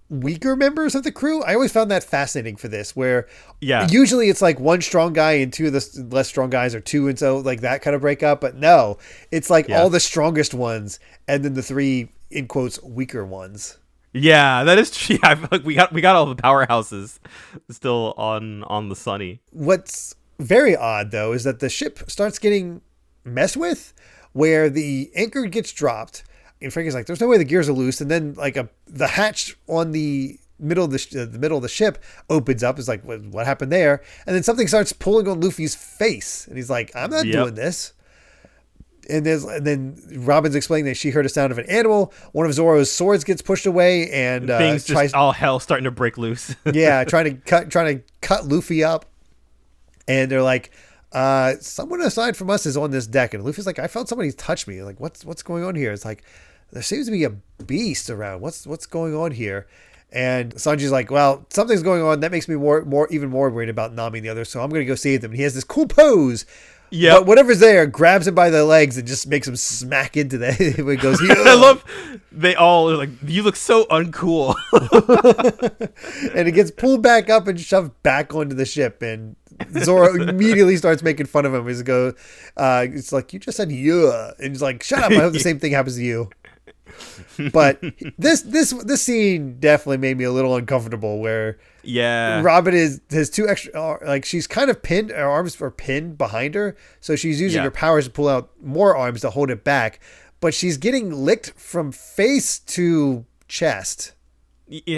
weaker members of the crew. I always found that fascinating for this, where usually it's 1 strong guy and 2 of the less strong guys, or 2, and so that kind of break up. But no, it's all the strongest ones, and then the 3 in quotes weaker ones. Yeah, that is true. I feel like we got all the powerhouses still on the Sunny. What's very odd though is that the ship starts getting messed with, where the anchor gets dropped, and Frankie's like, "There's no way the gears are loose," and then the hatch on the middle of the ship opens up. It's like, what happened there? And then something starts pulling on Luffy's face, and he's like, "I'm not doing this." And then Robin's explaining that she heard a sound of an animal. One of Zoro's swords gets pushed away, and things just all hell starting to break loose. Yeah, trying to cut Luffy up. And they're like, someone aside from us is on this deck. And Luffy's like, I felt somebody touch me. Like, what's going on here? It's like, there seems to be a beast around. What's going on here? And Sanji's like, well, something's going on. That makes me even more worried about Nami and the others. So I'm going to go save them. And he has this cool pose. Yeah. But whatever's there grabs him by the legs and just makes him smack into that. It goes, I love, they all are like, you look so uncool. And it gets pulled back up and shoved back onto the ship. And Zoro immediately starts making fun of him. It's like, you just said, yeah. And he's like, shut up. I hope the same thing happens to you. But this scene definitely made me a little uncomfortable, where Robin has 2 extra, she's kind of pinned, her arms are pinned behind her, so she's using her powers to pull out more arms to hold it back, but she's getting licked from face to chest. And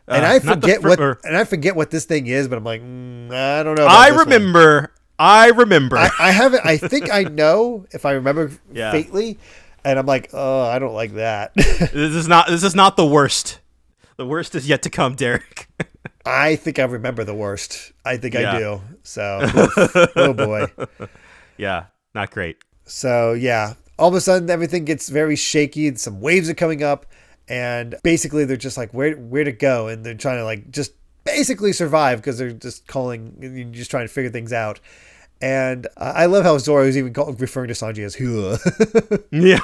I forget what this thing is, but I'm like, I don't know. I remember. I haven't. I think I know if I remember faintly. And I'm like, oh, I don't like that. This is not the worst. The worst is yet to come, Derek. I think I remember the worst. I think I do. So, oh boy. Yeah, not great. So yeah, all of a sudden everything gets very shaky. Some waves are coming up, and basically they're just like, where to go? And they're trying to just basically survive, because they're just just trying to figure things out. And I love how Zoro is even referring to Sanji as Hua. Yeah.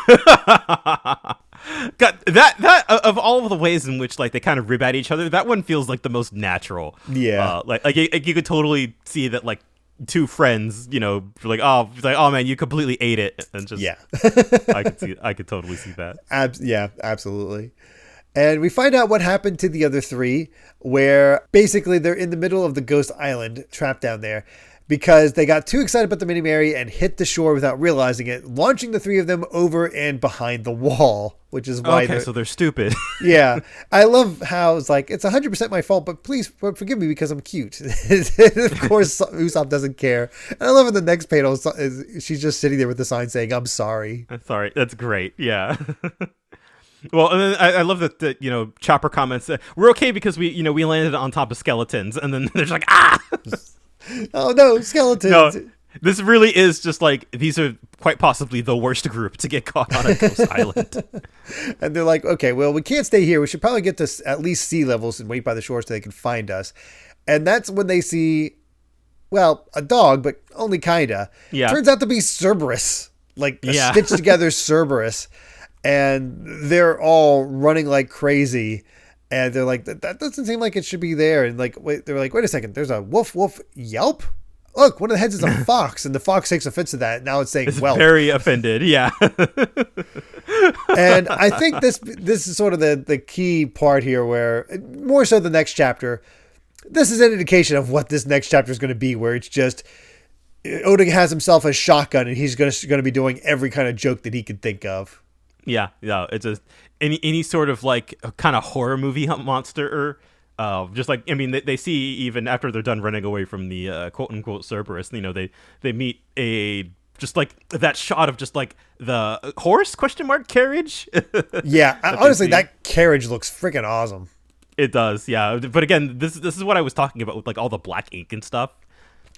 God, that of all of the ways in which they kind of rib at each other, that one feels like the most natural. Yeah. You could totally see that 2 friends, oh man, you completely ate it, and just I could totally see that. Yeah, absolutely. And we find out what happened to the other 3, where basically they're in the middle of the Ghost Island, trapped down there, because they got too excited about the Mini Mary and hit the shore without realizing it, launching the 3 of them over and behind the wall, which is why so they're stupid. Yeah. I love how it's 100% my fault, but please forgive me because I'm cute. Of course, Usopp doesn't care. And I love in the next panel, she's just sitting there with the sign saying, I'm sorry. Sorry. That's great. Yeah. Well, and then I love that, Chopper comments, we're okay because we landed on top of skeletons. And then they're just like, ah! Oh no, skeletons. No, this really is just these are quite possibly the worst group to get caught on a ghost island. And they're like, okay, well, we can't stay here. We should probably get to at least sea levels and wait by the shore so they can find us. And that's when they see, well, a dog, but only kinda. Yeah. Turns out to be Cerberus, a stitched together Cerberus. And they're all running like crazy. And they're like, that doesn't seem like it should be there. And they're like, wait a second, there's a woof woof yelp. Look, one of the heads is a fox, and the fox takes offense to that. Now it's saying, it's very offended. Yeah. And I think this is sort of the key part here, where more so the next chapter, this is an indication of what this next chapter is going to be, where it's just Oda has himself a shotgun and he's going to be doing every kind of joke that he could think of. Yeah, it's any sort of like kind of horror movie monster. Just like, I mean, they see even after they're done running away from the quote unquote Cerberus, they meet just like that shot of just like the horse carriage. Yeah, honestly, that carriage looks freaking awesome. It does, yeah. But again, this is what I was talking about with like all the black ink and stuff.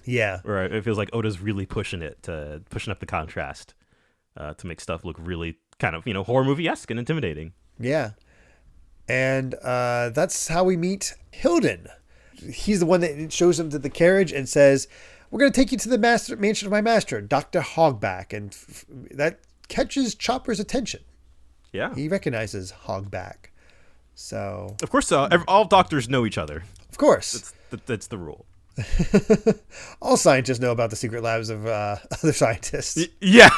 Yeah, where it feels like Oda's really pushing up the contrast to make stuff look really kind of horror movie-esque and intimidating. Yeah, and that's how we meet Hilden. He's the one that shows him to the carriage and says, "We're going to take you to the mansion of my master, Dr. Hogback," and that catches Chopper's attention. Yeah, he recognizes Hogback. So of course, all doctors know each other. Of course, that's the rule. All scientists know about the secret labs of other scientists. Yeah.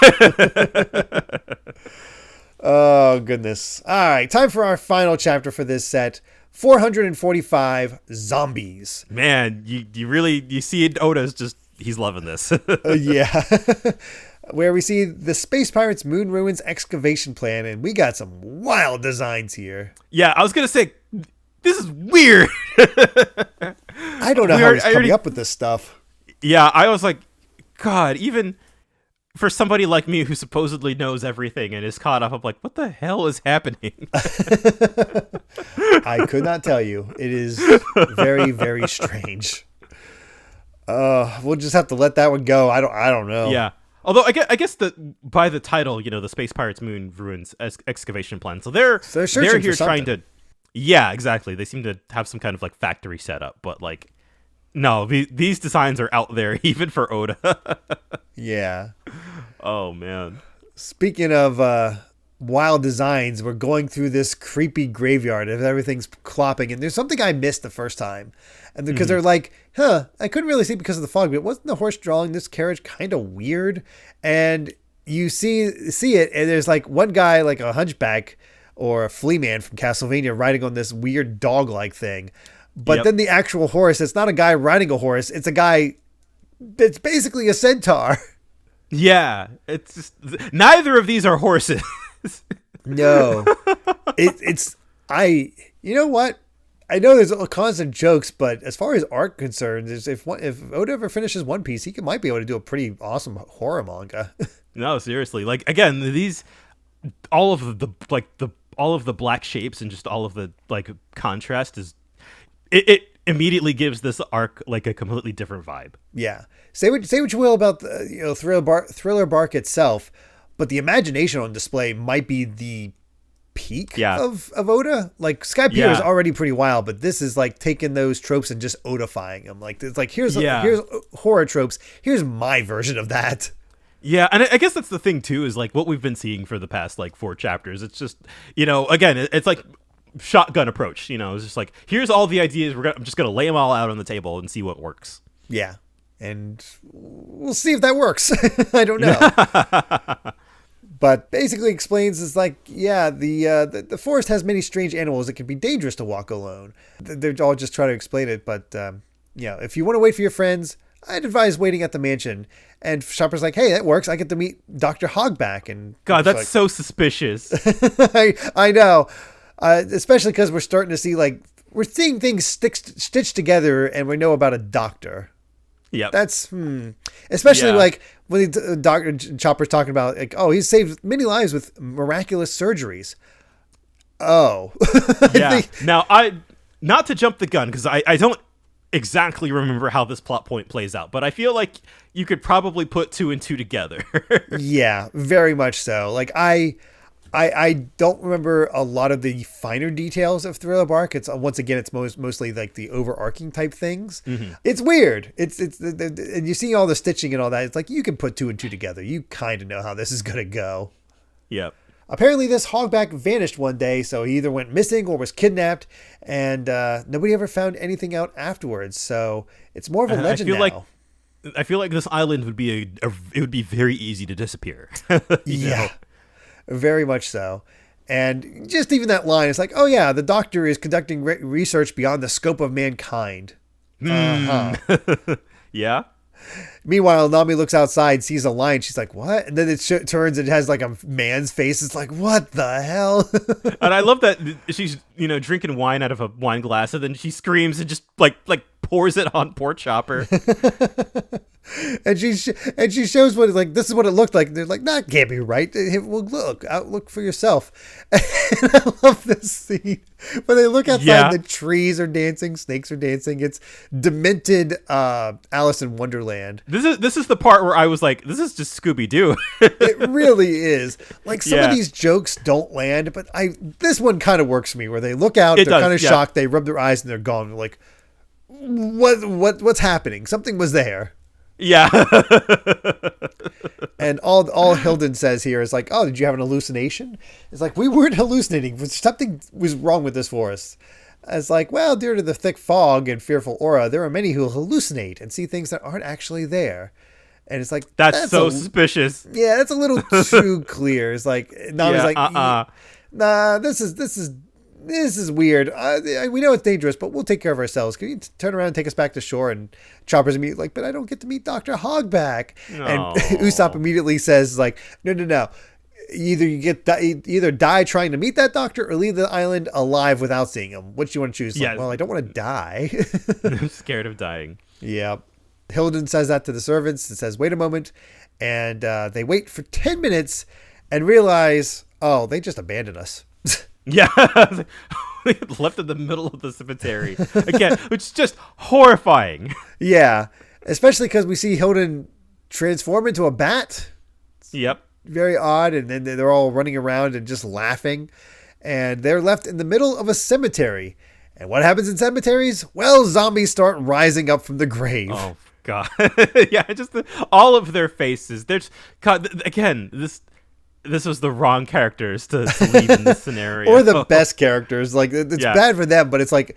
Oh, goodness. All right, time for our final chapter for this set. 445 Zombies. Man, you see Oda's he's loving this. Yeah. Where we see the Space Pirates Moon Ruins excavation plan, and we got some wild designs here. Yeah, I was going to say, this is weird. I don't know how he's coming up with this stuff. Yeah, I was like, God, even for somebody like me who supposedly knows everything and is caught up, I'm like, what the hell is happening? I could not tell you. It is very, very strange. We'll just have to let that one go. I don't know. Yeah. Although I guess by the title, the Space Pirates Moon Ruins excavation plan. So they're here trying to. Yeah, exactly. They seem to have some kind of like factory setup, but like, no, these designs are out there even for Oda. Yeah. Oh man. Speaking of wild designs, we're going through this creepy graveyard and everything's clopping, and there's something I missed the first time, and because they're like, I couldn't really see because of the fog, but wasn't the horse drawing this carriage kind of weird? And you see it, and there's like one guy, like a hunchback or a flea man from Castlevania, riding on this weird dog-like thing. But then the actual horse, it's not a guy riding a horse, it's a guy that's basically a centaur. Yeah, it's just, neither of these are horses. No, you know what? I know there's constant jokes, but as far as art concerns, if Oda ever finishes One Piece, he might be able to do a pretty awesome horror manga. No, seriously. Like, again, all of the black shapes and just all of the like contrast it immediately gives this arc like a completely different vibe. Yeah. Say what you will about the Thriller Bark itself, but the imagination on display might be the peak of Oda. Like Sky Pier is already pretty wild, but this is like taking those tropes and just Odifying them. Like it's like here's horror tropes. Here's my version of that. Yeah, and I guess that's the thing too, is like what we've been seeing for the past like 4 chapters. It's just, again, it's like shotgun approach. It's just like, here's all the ideas. I'm just gonna lay them all out on the table and see what works. Yeah, and we'll see if that works. I don't know. But basically explains is like, the forest has many strange animals. It can be dangerous to walk alone. They're all just trying to explain it. But if you want to wait for your friends, I'd advise waiting at the mansion. And Chopper's like, hey, that works. I get to meet Dr. Hogback. And God, that's so suspicious. I know. Especially because we're starting to see, like, we're seeing things stitched together, and we know about a doctor. Yeah, that's especially like when Dr. Chopper's talking about, like, oh, he's saved many lives with miraculous surgeries. Oh, yeah. Now, not to jump the gun, because I don't exactly remember how this plot point plays out, but I feel like you could probably put 2 and 2 together. Yeah, very much so. Like I don't remember a lot of the finer details of Thriller Bark. It's once again, it's mostly like the overarching type things. Mm-hmm. It's weird. It's and you see all the stitching and all that. It's like you can put 2 and 2 together. You kind of know how this is gonna go. Yep. Apparently, this hogback vanished one day, so he either went missing or was kidnapped, and nobody ever found anything out afterwards. So it's more of a legend now. I feel like this island would be it would be very easy to disappear. Yeah. Very much so. And just even that line, it's like, oh yeah, the doctor is conducting research beyond the scope of mankind. Yeah. Meanwhile, Nami looks outside, sees a lion. She's like, what? And then it turns and it has like a man's face. It's like, what the hell? And I love that she's, drinking wine out of a wine glass, and then she screams and just like pours it on poor Chopper. and she shows what, like, this is what it looked like. And they're like, nah, it can't be right. Well, look for yourself. And I love this scene. When they look outside, the trees are dancing, snakes are dancing. It's demented Alice in Wonderland. This is the part where I was like, this is just Scooby-Doo. It really is. Like, some of these jokes don't land, but this one kind of works for me, where they look out, they're kind of shocked, they rub their eyes and they're gone. They're like, what's happening? Something was there. Yeah. And all Hilden says here is like, oh, did you have an hallucination? It's like, we weren't hallucinating. Something was wrong with this forest. It's like, well, due to the thick fog and fearful aura, there are many who hallucinate and see things that aren't actually there. And it's like, that's so suspicious. Yeah, that's a little too clear. It's like, Nami's like, nah, this is weird. We know it's dangerous, but we'll take care of ourselves. Can you turn around and take us back to shore? And Chopper's immediately like, but I don't get to meet Dr. Hogback. No. And Usopp immediately says, like, no. Either die trying to meet that doctor or leave the island alive without seeing him. What do you want to choose? Yeah. Like, well, I don't want to die. I'm scared of dying. Yeah. Hilden says that to the servants. It says, wait a moment. And they wait for 10 minutes and realize, oh, they just abandoned us. Yeah. Left in the middle of the cemetery. Again, which is just horrifying. Yeah. Especially because we see Hilden transform into a bat. Yep. Very odd. And then they're all running around and just laughing. And they're left in the middle of a cemetery. And what happens in cemeteries? Well, zombies start rising up from the grave. Oh, God. Yeah, just all of their faces. There's, God, again, this was the wrong characters to lead in this scenario. Or the best characters. Like, it's bad for them, but it's like,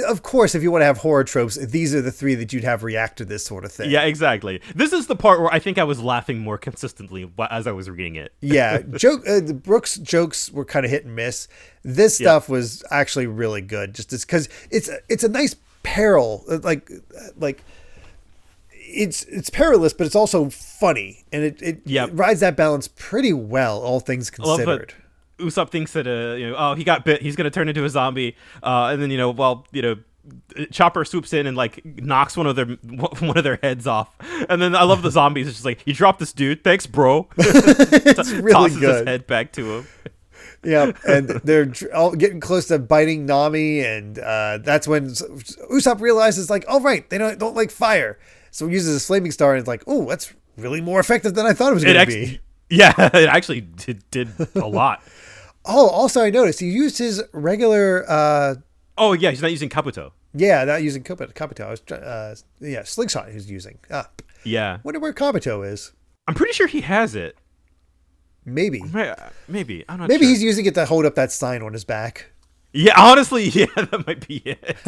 of course, if you want to have horror tropes, these are the three that you'd have react to this sort of thing. Yeah, exactly. This is the part where I think I was laughing more consistently as I was reading it. Yeah, Brook's jokes were kind of hit and miss. This stuff was actually really good, just because it's a nice peril, like it's perilous, but it's also funny, and it rides that balance pretty well, all things considered. Usopp thinks that oh, he got bit, he's gonna turn into a zombie, and then Chopper swoops in and like knocks one of their heads off, and then I love the zombies. It's just like, you dropped this dude, thanks, bro. It's really tosses good. His head back to him. Yeah, and they're all getting close to biting Nami, and that's when Usopp realizes, like, oh right, they don't like fire, so he uses his flaming star, and it's like, oh, that's really more effective than I thought it was going to be. Yeah, it actually did a lot. Oh, also I noticed he used his regular. Oh yeah, he's not using Kabuto. Yeah, not using Kabuto. I was Slingshot he's using. Yeah. Wonder where Kabuto is. I'm pretty sure he has it. Maybe. Maybe. I'm not Maybe sure. he's using it to hold up that sign on his back. Yeah, honestly, yeah, that might be it.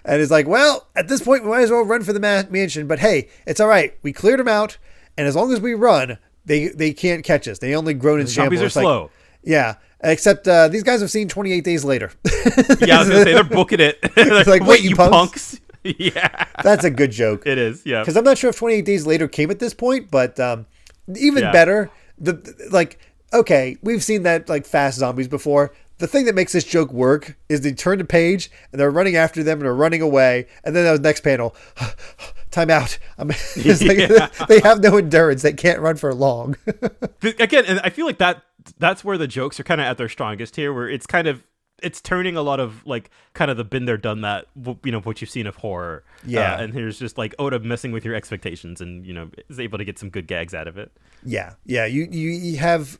And it's like, well, at this point, we might as well run for the mansion. But hey, it's all right. We cleared them out. And as long as we run, they can't catch us. They only groan and shamble. Zombies are slow. Yeah. Except these guys have seen 28 Days Later. Yeah, I was going to say, they're booking it. They're like, wait, you punks? Yeah. That's a good joke. It is, yeah. Because I'm not sure if 28 Days Later came at this point, but even better, okay, we've seen that like fast zombies before. The thing that makes this joke work is they turn the page and they're running after them and they're running away. And then the next panel, time out. They have no endurance. They can't run for long. Again, and I feel like that's where the jokes are kind of at their strongest here, where it's turning a lot of like kind of the been there, done that, what you've seen of horror. Yeah. And here's just like Oda messing with your expectations and, is able to get some good gags out of it. Yeah. Yeah. You have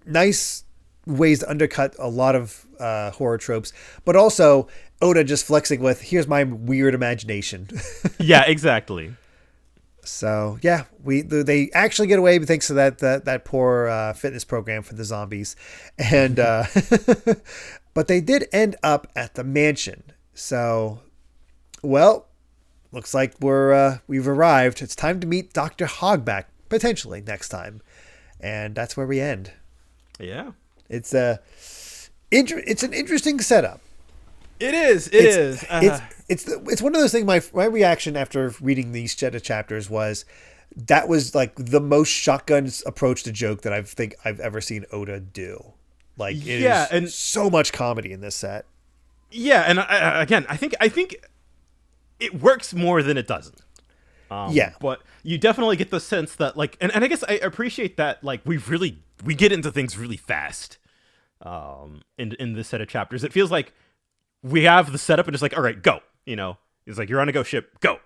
nice ways to undercut a lot of horror tropes, but also Oda just flexing with, here's my weird imagination. Yeah, exactly. So yeah, they actually get away thanks to that poor fitness program for the zombies, and but they did end up at the mansion. So, well, looks like we've arrived. It's time to meet Dr. Hogback potentially next time, and that's where we end. Yeah. It's an interesting setup. It is. it's one of those things. My reaction after reading these set of chapters was that was like the most shotgun approach to joke that I think I've ever seen Oda do. Like it is and so much comedy in this set. Yeah, and I think it works more than it doesn't. But you definitely get the sense that like, and I guess I appreciate that like we get into things really fast. In this set of chapters, it feels like we have the setup and it's like, all right, go. You know, it's like you're on a ghost ship, go.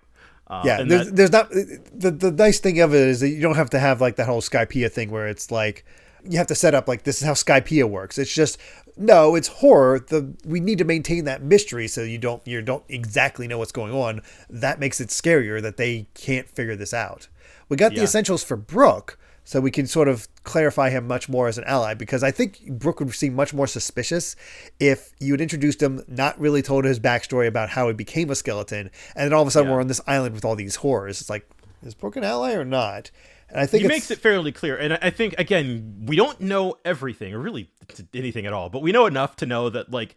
There's not the nice thing of it is that you don't have to have like that whole Skypiea thing where it's like you have to set up like this is how Skypiea works. It's just no, it's horror. We need to maintain that mystery so you don't exactly know what's going on. That makes it scarier that they can't figure this out. We got the essentials for Brook, so we can sort of clarify him much more as an ally, because I think Brook would seem much more suspicious if you had introduced him, not really told his backstory about how he became a skeleton, and then all of a sudden we're on this island with all these horrors. It's like, is Brook an ally or not? And I think he makes it fairly clear. And I think, again, we don't know everything or really anything at all, but we know enough to know that like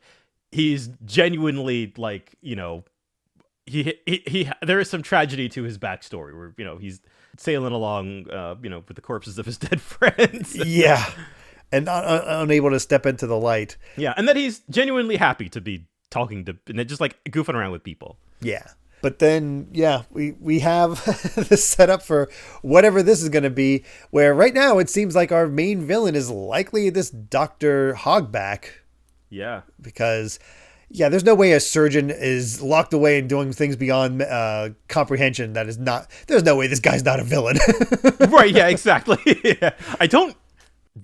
he's genuinely like, you know, he there is some tragedy to his backstory where, you know, he's sailing along, you know, with the corpses of his dead friends. Yeah. And unable to step into the light. Yeah. And that he's genuinely happy to be talking to, and just like goofing around with people. Yeah. But then, we have the setup for whatever this is going to be, where right now it seems like our main villain is likely this Dr. Hogback. Yeah. Because, there's no way a surgeon is locked away and doing things beyond comprehension. There's no way this guy's not a villain. Right, yeah, exactly. Yeah. I don't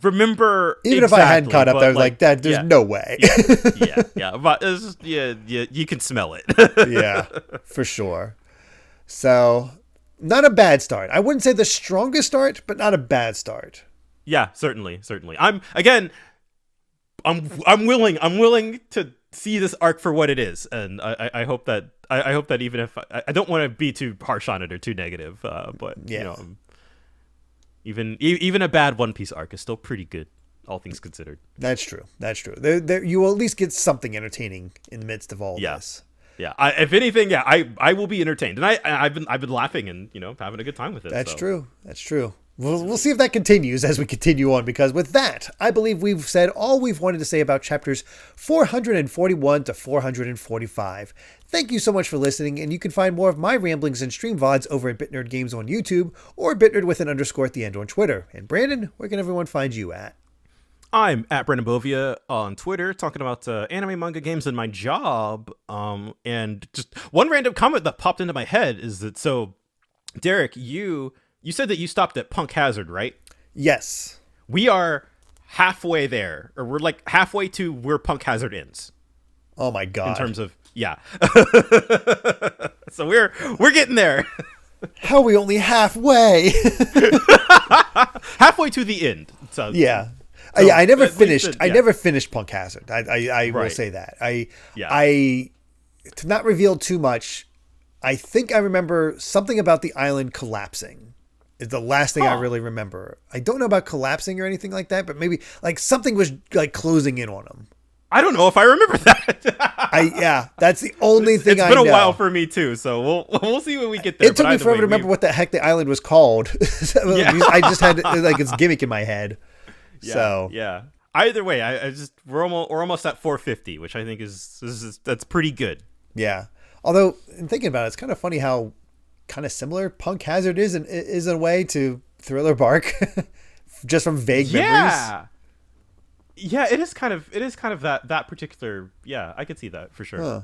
remember even if I hadn't caught up, I was like, that there's no way. But it's just, you can smell it. Yeah, for sure. So not a bad start. I wouldn't say the strongest start, but not a bad start. Yeah, certainly. I'm willing to see this arc for what it is, and I hope that even if I don't want to be too harsh on it or too negative, but you know, even a bad One Piece arc is still pretty good, all things considered. That's true. There you will at least get something entertaining in the midst of all this. Yeah. If anything, I will be entertained, and I've been laughing and, you know, having a good time with it. That's true. We'll see if that continues as we continue on, because with that, I believe we've said all we've wanted to say about chapters 441 to 445. Thank you so much for listening, and you can find more of my ramblings and stream VODs over at BitNerd Games on YouTube, or BitNerd with an underscore at the end on Twitter. And Brandon, where can everyone find you at? I'm at Brandon Bovia on Twitter, talking about anime, manga, games, and my job. And just one random comment that popped into my head is that, so, Derek, you said that you stopped at Punk Hazard, right? Yes. We are halfway there, or we're like halfway to where Punk Hazard ends. Oh my God. In terms of, so we're getting there. How are we only halfway? Halfway to the end. So I never finished. I never finished Punk Hazard. I will say that. To not reveal too much, I think I remember something about the island collapsing. Is the last thing I really remember. I don't know about collapsing or anything like that, but maybe like something was like closing in on him. I don't know if I remember that. That's the only thing I know. It's been a while for me too, so we'll see when we get there. It took me forever to remember what the heck the island was called. I just had like its gimmick in my head. Either way, we're almost at 450, which I think that's pretty good. Yeah. Although in thinking about it, it's kind of funny how kind of similar Punk Hazard is in a way to Thriller Bark, just from vague memories. Yeah, it is kind of that particular. Yeah, I could see that for sure. Huh.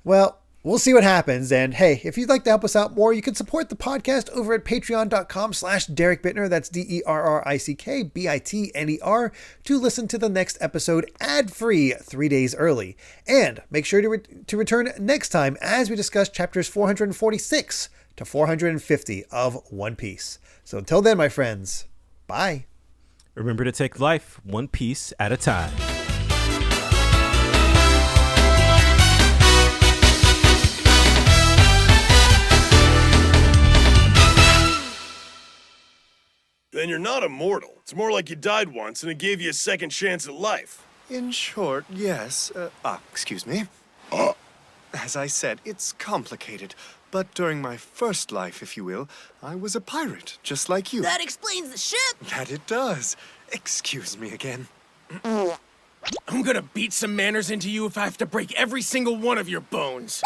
Well, we'll see what happens. And hey, if you'd like to help us out more, you can support the podcast over at patreon.com/Derek Bittner. That's DERRICKBITNER to listen to the next episode ad-free 3 days early. And make sure to return next time as we discuss chapters 446 to 450 of One Piece. So until then, my friends, bye. Remember to take life one piece at a time. Then you're not immortal. It's more like you died once and it gave you a second chance at life. In short, yes. Excuse me. As I said, it's complicated. But during my first life, if you will, I was a pirate, just like you. That explains the ship! That it does. Excuse me again. I'm gonna beat some manners into you if I have to break every single one of your bones.